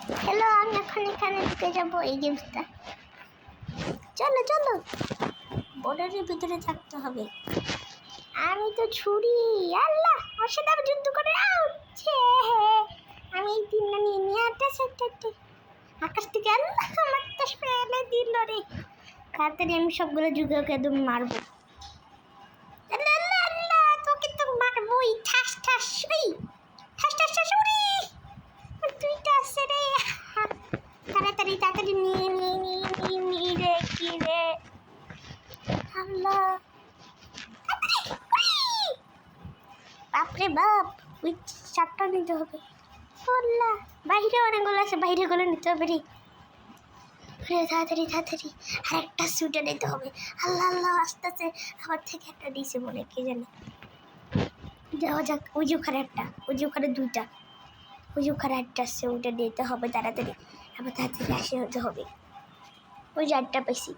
Hello, আমি এখন এখানে ঢুকে যাবো এই গেমসটা। চলো চলো, বর্ডারের ভিতরে থাকতে হবে। আমি তো ছুরি, আল্লাহ ওর সাথে আবার যুদ্ধ করে আমি এই তিনটা নিয়ে নিয়ে আকাশ থেকে আল্লাহ আমার তো ফেলে দিল রে। তাড়াতাড়ি আমি সবগুলো যুগকে একদম মারবো। তোকে তো মারবোই, ঠাস ঠাস ওই ঠাস ঠাস ঠাস উড়ি। তুইটা আছে রে, তাড়াতাড়ি তাড়াতাড়ি নিয়ে নিয়ে নিয়ে নিয়ে নিয়ে রে কি রে আল্লাহ। বাপরে বাপ, ওই চারটা নিতে হবে। আল্লাহ, বাইরে অনেকগুলো আছে, বাইরেগুলো নিতে হবে রে। তাড়াতাড়ি তাড়াতাড়ি আর একটা সুটা নিতে হবে। আল্লাহ আল্লাহ, আস্তে আস্তে আমার থেকে একটা দিয়েছে মনে, কে জানে। যাওয়া যাক, ওই যে ওখানে একটা, ওই যে ওখানে দুইটা, ওই যে ওখানে একটা আসছে, ওটা নিতে হবে তাড়াতাড়ি। আবার তাড়াতাড়ি আসে হতে হবে। ওই যে একটা পেয়েছি,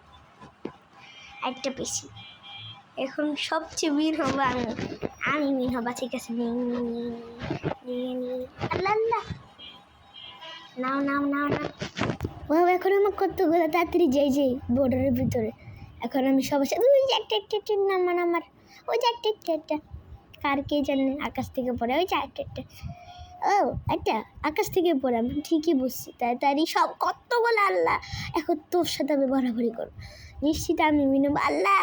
একটা পেয়েছি। এখন সবচেয়ে মিন হবো আমি মিন হবা, ঠিক আছে। আল্লাহ আল্লাহ, নাও নাও নাও নাও। বাবা এখন আমার কতগুলো তাড়াতাড়ি যাই যাই বর্ডারের ভিতরে। এখন আমি সবার সাথে ওই যে একটা নামান আমার, ওই যে একটা কার কে জানে আকাশ থেকে পড়ে, ওই যে একটা ও একটা আকাশ থেকে পড়ে। আমি ঠিকই বুঝছি, তাড়াতাড়ি সব কতগুলো। আল্লাহ, এখন তোর সাথে আমি বরাবরি করবো নিশ্চিত। আমি মিন হবো। আল্লাহ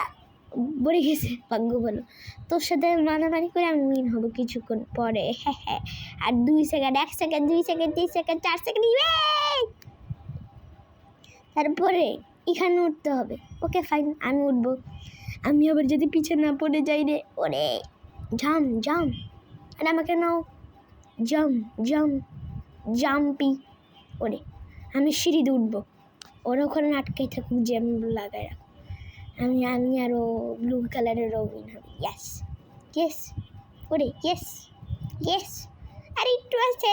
বলে গেছে, ভাগ্য বলো। তোর সাথে মারামারি করে আমি মিন হবো কিছুক্ষণ পরে। হ্যাঁ, আর 2 second, 1 second, 2 second, 3 second, 4 second, তারপরে এখানে উঠতে হবে। ওকে ফাইন, আমি উঠবো। আমি আবার যদি পিছনে না পড়ে যাই রে, ওরে জাম জাম, আর আমাকে নাও জাম্পি। ওরে আমি সিঁড়িতে উঠবো, ওরা ওখানে আটকাই থাকুক, জ্যাম লাগায় রাখো। আমি আরও ব্লু কালারের রবিন হবে। ইয়েস ওরে ইয়েস আর একটু আছে।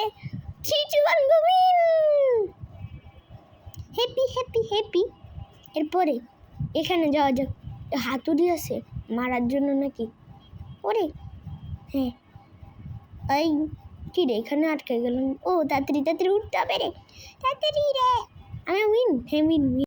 3 2 1 গোবিন। হ্যাপি। এরপরে এখানে যাওয়া যাক। হাতুড়ি আছে মারার জন্য নাকি? ওরে হ্যাঁ, এই কি রে, এখানে আটকে গেলাম। ও তাড়াতাড়ি উঠতে হবে রে, তাড়াতাড়ি রে। আমি উইন।